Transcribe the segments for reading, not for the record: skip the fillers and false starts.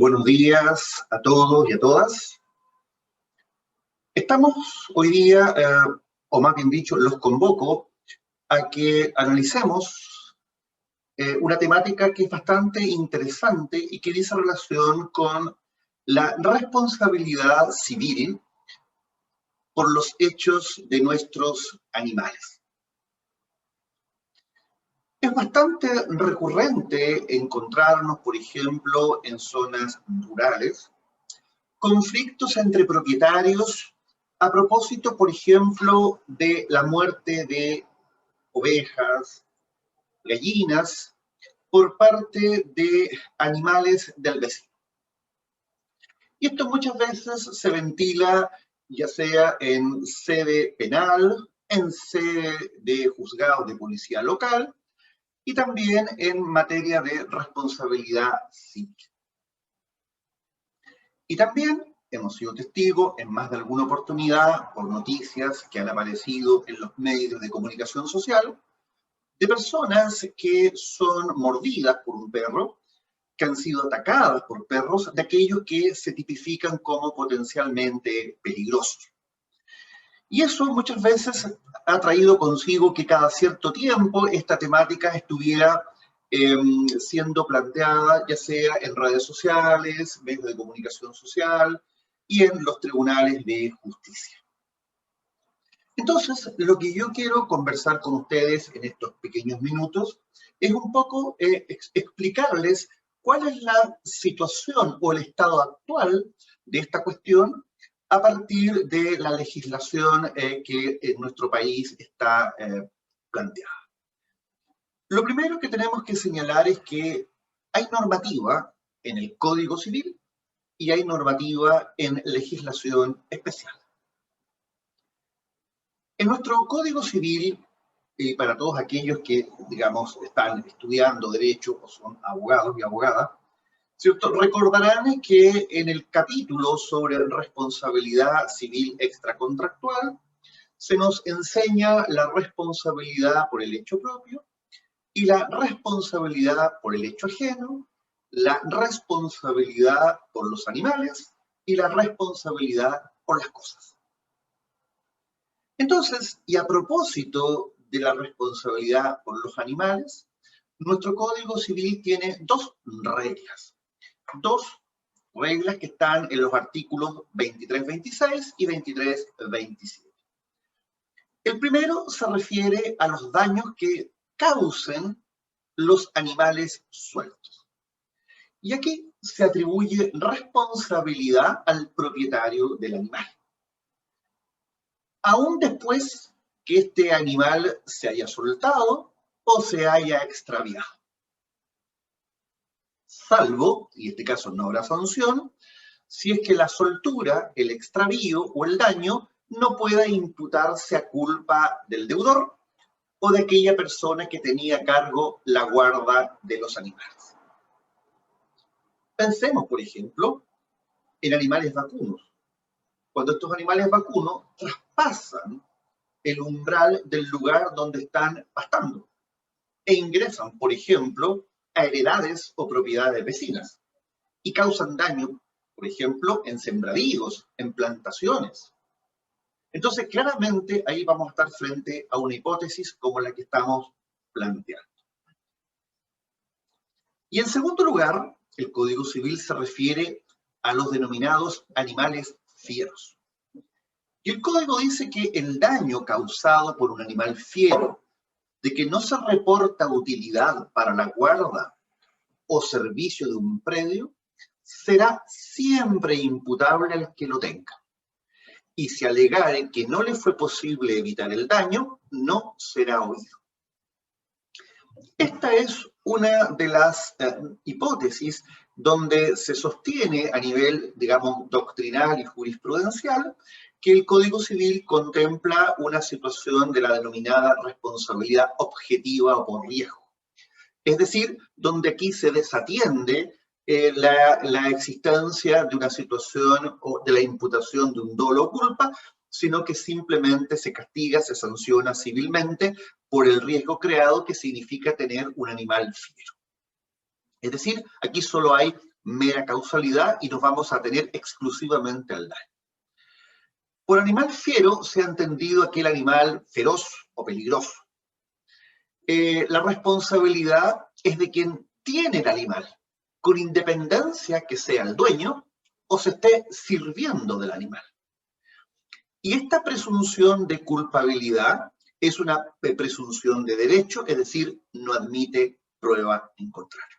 Buenos días a todos y a todas. Estamos hoy día, o más bien dicho, los convoco a que analicemos una temática que es bastante interesante y que dice relación con la responsabilidad civil por los hechos de nuestros animales. Es bastante recurrente encontrarnos, por ejemplo, en zonas rurales, conflictos entre propietarios a propósito, por ejemplo, de la muerte de ovejas, gallinas, por parte de animales del vecino. Y esto muchas veces se ventila ya sea en sede penal, en sede de juzgados de policía local y también en materia de responsabilidad civil. Y también hemos sido testigos en más de alguna oportunidad por noticias que han aparecido en los medios de comunicación social de personas que son mordidas por un perro, que han sido atacadas por perros, de aquellos que se tipifican como potencialmente peligrosos. Y eso muchas veces ha traído consigo que cada cierto tiempo esta temática estuviera siendo planteada ya sea en redes sociales, medios de comunicación social y en los tribunales de justicia. Entonces, lo que yo quiero conversar con ustedes en estos pequeños minutos es un poco explicarles cuál es la situación o el estado actual de esta cuestión a partir de la legislación que en nuestro país está planteada. Lo primero que tenemos que señalar es que hay normativa en el Código Civil y hay normativa en legislación especial. En nuestro Código Civil, para todos aquellos que, digamos, están estudiando Derecho o son abogados y abogadas, ¿cierto? Recordarán que en el capítulo sobre responsabilidad civil extracontractual se nos enseña la responsabilidad por el hecho propio y la responsabilidad por el hecho ajeno, la responsabilidad por los animales y la responsabilidad por las cosas. Entonces, y a propósito de la responsabilidad por los animales, nuestro Código Civil tiene dos reglas que están en los artículos 23.26 y 23.27. El primero se refiere a los daños que causen los animales sueltos. Y aquí se atribuye responsabilidad al propietario del animal. Aún después que este animal se haya soltado o se haya extraviado. Salvo, y en este caso no habrá sanción, si es que la soltura, el extravío o el daño no pueda imputarse a culpa del deudor o de aquella persona que tenía a cargo la guarda de los animales. Pensemos, por ejemplo, en animales vacunos. Cuando estos animales vacunos traspasan el umbral del lugar donde están pastando e ingresan, por ejemplo, a heredades o propiedades vecinas y causan daño, por ejemplo, en sembradíos, en plantaciones. Entonces, claramente, ahí vamos a estar frente a una hipótesis como la que estamos planteando. Y en segundo lugar, el Código Civil se refiere a los denominados animales fieros. Y el Código dice que el daño causado por un animal fiero, de que no se reporta utilidad para la guarda o servicio de un predio, será siempre imputable al que lo tenga. Y si alegare que no le fue posible evitar el daño, no será oído. Esta es una de las hipótesis donde se sostiene a nivel, digamos, doctrinal y jurisprudencial que el Código Civil contempla una situación de la denominada responsabilidad objetiva o por riesgo. Es decir, donde aquí se desatiende la existencia de una situación o de la imputación de un dolo o culpa, sino que simplemente se castiga, se sanciona civilmente por el riesgo creado que significa tener un animal fiero. Es decir, aquí solo hay mera causalidad y nos vamos a tener exclusivamente al daño. Por animal fiero se ha entendido aquel animal feroz o peligroso. La responsabilidad es de quien tiene el animal, con independencia que sea el dueño o se esté sirviendo del animal. Y esta presunción de culpabilidad es una presunción de derecho, es decir, no admite prueba en contrario.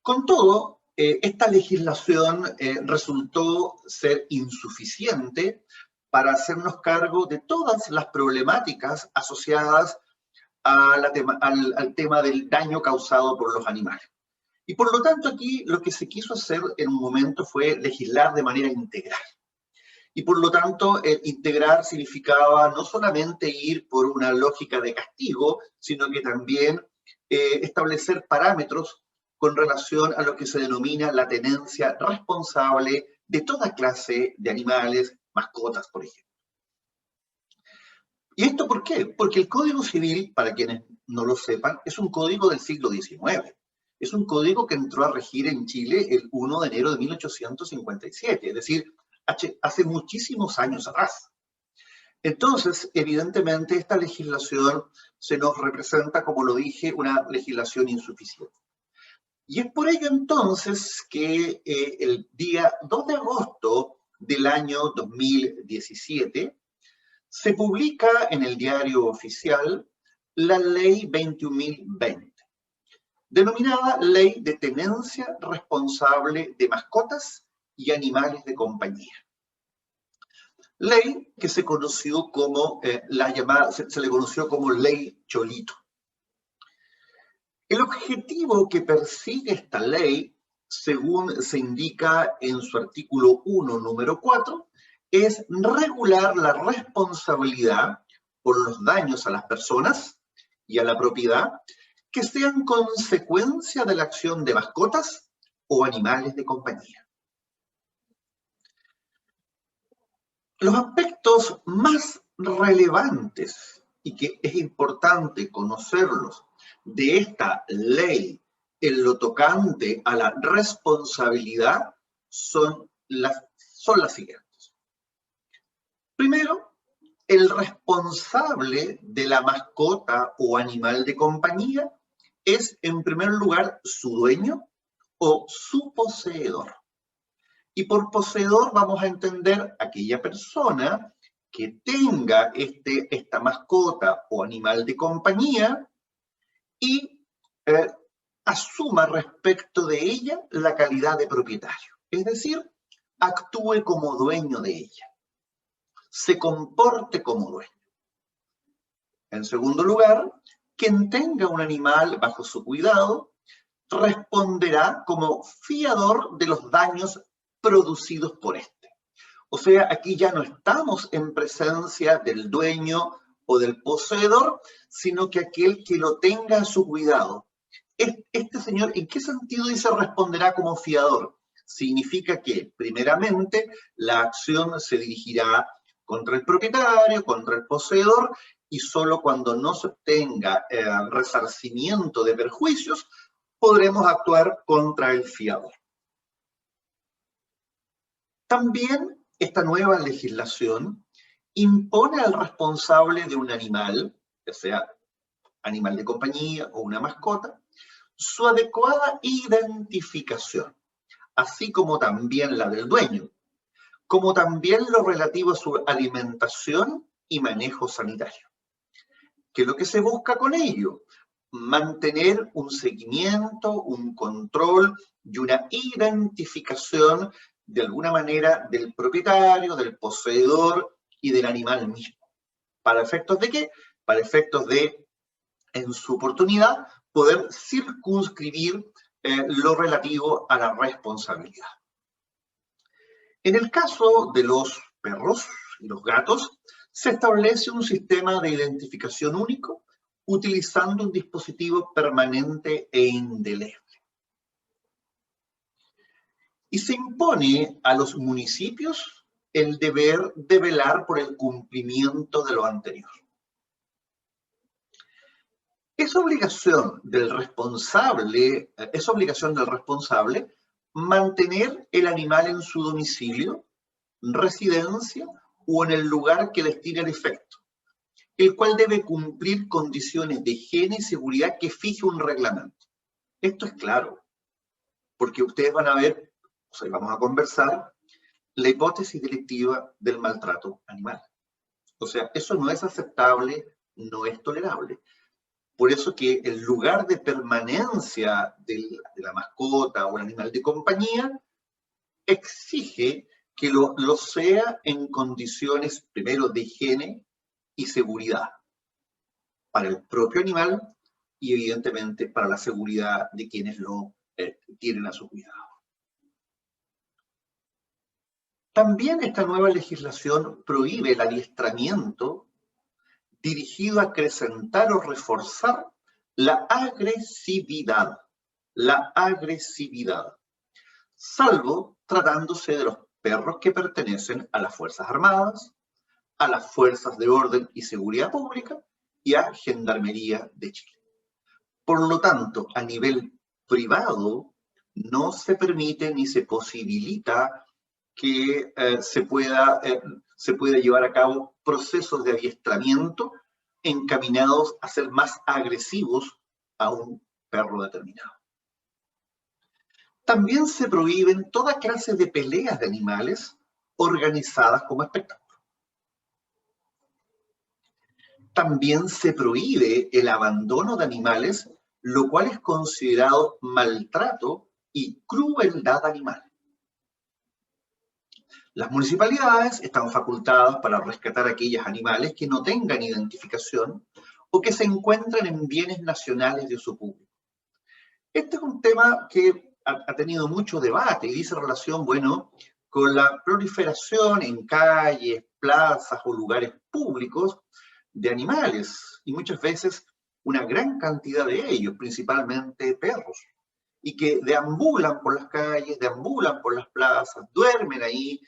Con todo, esta legislación resultó ser insuficiente para hacernos cargo de todas las problemáticas asociadas al tema del daño causado por los animales. Y por lo tanto aquí lo que se quiso hacer en un momento fue legislar de manera integral. Y por lo tanto, integrar significaba no solamente ir por una lógica de castigo, sino que también establecer parámetros con relación a lo que se denomina la tenencia responsable de toda clase de animales, mascotas, por ejemplo. ¿Y esto por qué? Porque el Código Civil, para quienes no lo sepan, es un código del siglo XIX. Es un código que entró a regir en Chile el 1 de enero de 1857, es decir, hace muchísimos años atrás. Entonces, evidentemente, esta legislación se nos representa, como lo dije, una legislación insuficiente. Y es por ello entonces que el día 2 de agosto del año 2017 se publica en el Diario Oficial la Ley 21.020, denominada Ley de Tenencia Responsable de Mascotas y Animales de Compañía. Ley que se conoció como se le conoció como Ley Cholito. El objetivo que persigue esta ley, según se indica en su artículo 1, número 4, es regular la responsabilidad por los daños a las personas y a la propiedad que sean consecuencia de la acción de mascotas o animales de compañía. Los aspectos más relevantes y que es importante conocerlos de esta ley en lo tocante a la responsabilidad son las siguientes. Primero, el responsable de la mascota o animal de compañía es, en primer lugar, su dueño o su poseedor. Y por poseedor vamos a entender aquella persona que tenga esta mascota o animal de compañía y asuma respecto de ella la calidad de propietario. Es decir, actúe como dueño de ella, se comporte como dueño. En segundo lugar, quien tenga un animal bajo su cuidado responderá como fiador de los daños producidos por este. O sea, aquí ya no estamos en presencia del dueño o del poseedor, sino que aquel que lo tenga a su cuidado. Este señor, ¿en qué sentido dice responderá como fiador? Significa que, primeramente, la acción se dirigirá contra el propietario, contra el poseedor, y solo cuando no se obtenga resarcimiento de perjuicios, podremos actuar contra el fiador. También esta nueva legislación impone al responsable de un animal, ya sea animal de compañía o una mascota, su adecuada identificación, así como también la del dueño, como también lo relativo a su alimentación y manejo sanitario. ¿Qué es lo que se busca con ello? Mantener un seguimiento, un control y una identificación de alguna manera del propietario, del poseedor y del animal mismo. ¿Para efectos de qué? Para efectos de, en su oportunidad, poder circunscribir lo relativo a la responsabilidad. En el caso de los perros y los gatos, se establece un sistema de identificación único utilizando un dispositivo permanente e indeleble. Y se impone a los municipios el deber de velar por el cumplimiento de lo anterior. Es obligación del responsable mantener el animal en su domicilio, residencia o en el lugar que destina el efecto, el cual debe cumplir condiciones de higiene y seguridad que fije un reglamento. Esto es claro, porque ustedes van a ver, o sea, vamos a conversar, la hipótesis delictiva del maltrato animal. O sea, eso no es aceptable, no es tolerable. Por eso que el lugar de permanencia de la mascota o el animal de compañía exige que lo sea en condiciones, primero, de higiene y seguridad para el propio animal y, evidentemente, para la seguridad de quienes lo tienen a su cuidado. También esta nueva legislación prohíbe el adiestramiento dirigido a acrecentar o reforzar la agresividad, salvo tratándose de los perros que pertenecen a las Fuerzas Armadas, a las Fuerzas de Orden y Seguridad Pública y a Gendarmería de Chile. Por lo tanto, a nivel privado, no se permite ni se posibilita que se pueda llevar a cabo procesos de adiestramiento encaminados a ser más agresivos a un perro determinado. También se prohíben toda clase de peleas de animales organizadas como espectáculo. También se prohíbe el abandono de animales, lo cual es considerado maltrato y crueldad animal. Las municipalidades están facultadas para rescatar aquellos animales que no tengan identificación o que se encuentren en bienes nacionales de uso público. Este es un tema que ha tenido mucho debate y dice relación, bueno, con la proliferación en calles, plazas o lugares públicos de animales, y muchas veces una gran cantidad de ellos, principalmente perros, y que deambulan por las calles, deambulan por las plazas, duermen ahí,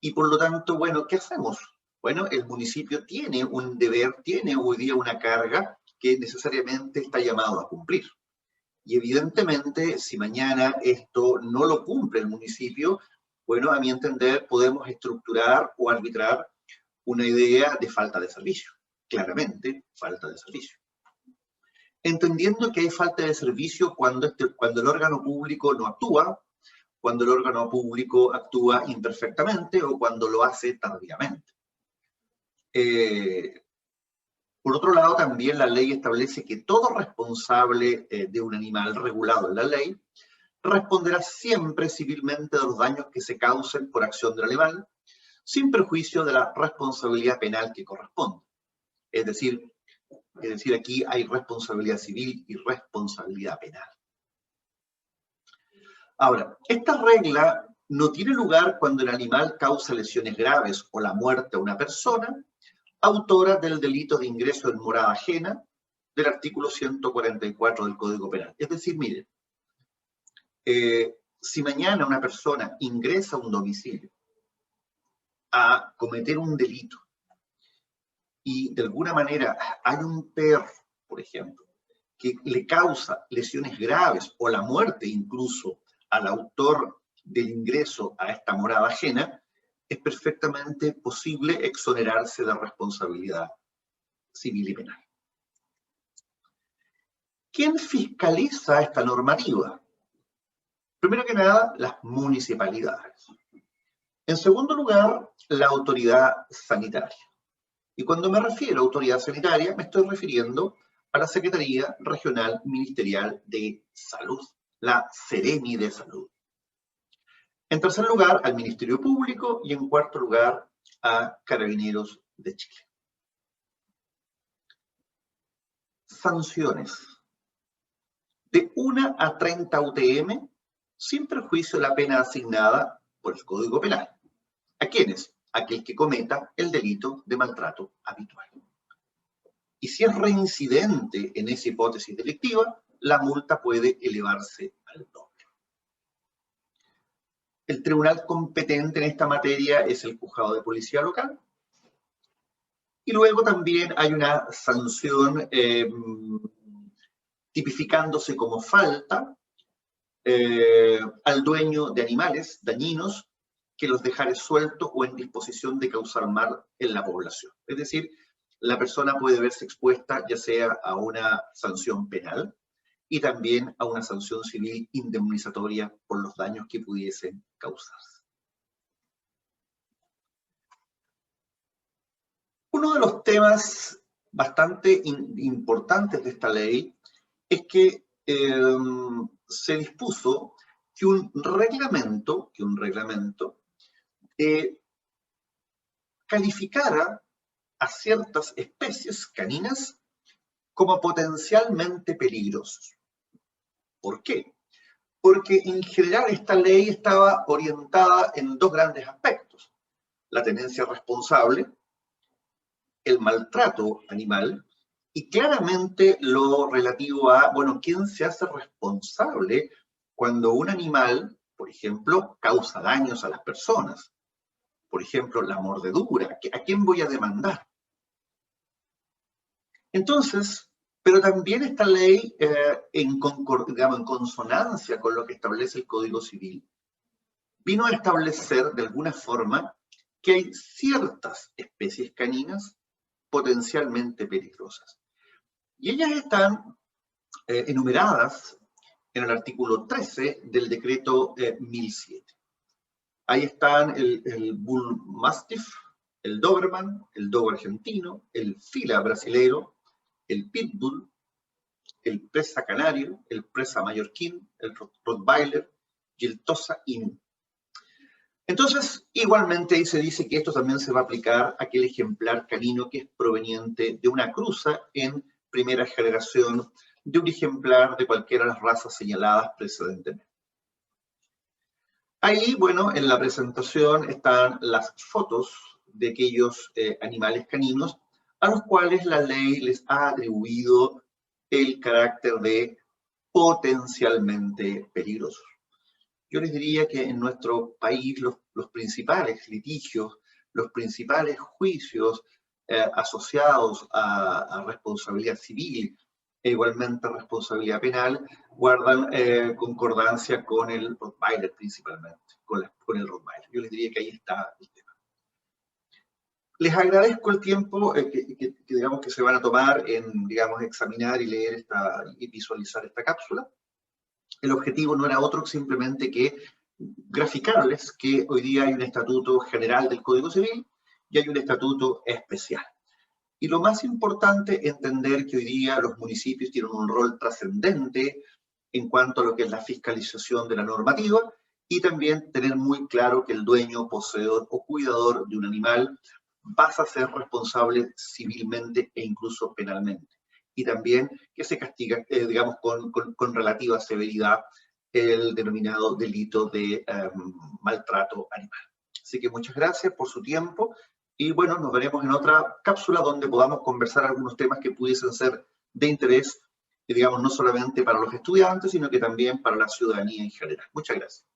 y por lo tanto, bueno, ¿qué hacemos? Bueno, el municipio tiene un deber, tiene hoy día una carga que necesariamente está llamado a cumplir. Y evidentemente, si mañana esto no lo cumple el municipio, bueno, a mi entender, podemos estructurar o arbitrar una idea de falta de servicio. Claramente, falta de servicio. Entendiendo que hay falta de servicio cuando el órgano público no actúa, cuando el órgano público actúa imperfectamente o cuando lo hace tardíamente. Por otro lado, también la ley establece que todo responsable de un animal regulado en la ley responderá siempre civilmente de los daños que se causen por acción del animal, sin perjuicio de la responsabilidad penal que corresponde. Es decir, aquí hay responsabilidad civil y responsabilidad penal. Ahora, esta regla no tiene lugar cuando el animal causa lesiones graves o la muerte a una persona, autora del delito de ingreso en morada ajena del artículo 144 del Código Penal. Es decir, miren, si mañana una persona ingresa a un domicilio a cometer un delito y de alguna manera hay un perro, por ejemplo, que le causa lesiones graves o la muerte incluso al autor del ingreso a esta morada ajena, es perfectamente posible exonerarse de responsabilidad civil y penal. ¿Quién fiscaliza esta normativa? Primero que nada, las municipalidades. En segundo lugar, la autoridad sanitaria. Y cuando me refiero a autoridad sanitaria, me estoy refiriendo a la Secretaría Regional Ministerial de Salud, la Seremi de Salud. En tercer lugar, al Ministerio Público y en cuarto lugar, a Carabineros de Chile. Sanciones. De 1 a 30 UTM, sin perjuicio de la pena asignada por el Código Penal. ¿A quiénes? Aquel que cometa el delito de maltrato habitual. Y si es reincidente en esa hipótesis delictiva, la multa puede elevarse al doble. El tribunal competente en esta materia es el Juzgado de Policía Local. Y luego también hay una sanción tipificándose como falta al dueño de animales dañinos que los dejare sueltos o en disposición de causar mal en la población. Es decir, la persona puede verse expuesta ya sea a una sanción penal y también a una sanción civil indemnizatoria por los daños que pudiesen causarse. Uno de los temas bastante importantes de esta ley es que se dispuso que un reglamento calificara a ciertas especies caninas como potencialmente peligrosas. ¿Por qué? Porque en general esta ley estaba orientada en dos grandes aspectos: la tenencia responsable, el maltrato animal, y claramente lo relativo a, bueno, ¿quién se hace responsable cuando un animal, por ejemplo, causa daños a las personas? Por ejemplo, la mordedura, ¿a quién voy a demandar? Entonces, pero también esta ley, en consonancia con lo que establece el Código Civil, vino a establecer de alguna forma que hay ciertas especies caninas potencialmente peligrosas. Y ellas están enumeradas en el artículo 13 del decreto 1007. Ahí están el Bull Mastiff, el Doberman, el Dogo argentino, el Fila brasilero, el Pitbull, el Presa canario, el Presa mallorquín, el Rottweiler y el Tosa Inu. Entonces, igualmente ahí se dice que esto también se va a aplicar a aquel ejemplar canino que es proveniente de una cruza en primera generación de un ejemplar de cualquiera de las razas señaladas precedentemente. Ahí, bueno, en la presentación están las fotos de aquellos animales caninos a los cuales la ley les ha atribuido el carácter de potencialmente peligrosos. Yo les diría que en nuestro país los principales litigios, los principales juicios asociados a responsabilidad civil e igualmente responsabilidad penal guardan concordancia con el Rottweiler principalmente, con el Rottweiler. Yo les diría que ahí está el tema. Les agradezco el tiempo digamos que se van a tomar en, digamos, examinar y leer y visualizar esta cápsula. El objetivo no era otro simplemente que graficarles que hoy día hay un estatuto general del Código Civil y hay un estatuto especial. Y lo más importante, entender que hoy día los municipios tienen un rol trascendente en cuanto a lo que es la fiscalización de la normativa y también tener muy claro que el dueño, poseedor o cuidador de un animal pasa a ser responsable civilmente e incluso penalmente. Y también que se castiga, digamos, con relativa severidad el denominado delito de maltrato animal. Así que muchas gracias por su tiempo y bueno, nos veremos en otra cápsula donde podamos conversar algunos temas que pudiesen ser de interés, digamos, no solamente para los estudiantes, sino que también para la ciudadanía en general. Muchas gracias.